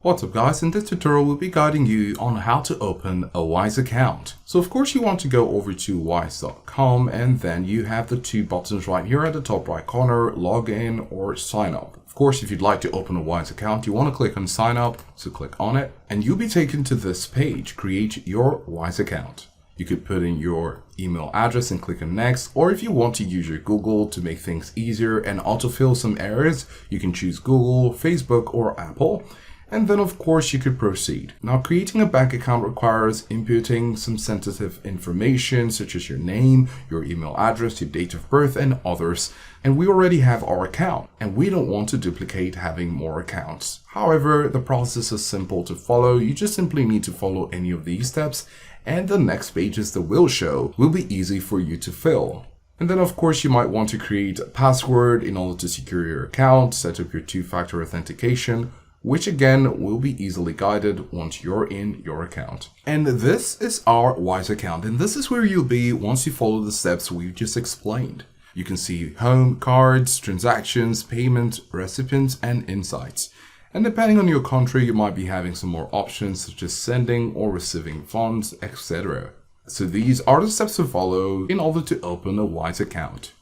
What's up guys, in this tutorial we'll be guiding you on how to open a Wise account. So of course you want to go over to wise.com and then you have the two buttons right here at the top right corner, login or sign up. Of course, if you'd like to open a Wise account, you want to click on sign up, so click on it and you'll be taken to this page, create your Wise account. You could put in your email address and click on next, or if you want to use your Google to make things easier and autofill some areas, you can choose Google, Facebook or Apple. And then of course you could proceed. Now creating a bank account requires inputting some sensitive information such as your name, your email address, your date of birth and others. And we already have our account and we don't want to duplicate having more accounts. However, the process is simple to follow. You just simply need to follow any of these steps and the next pages that will show will be easy for you to fill. And then of course you might want to create a password in order to secure your account, set up your two-factor authentication, which again will be easily guided once you're in your account. And this is our Wise account, and this is where you'll be once you follow the steps we've just explained. You can see home, cards, transactions, payment, recipients, and insights. And depending on your country, you might be having some more options such as sending or receiving funds, etc. So these are the steps to follow in order to open a Wise account.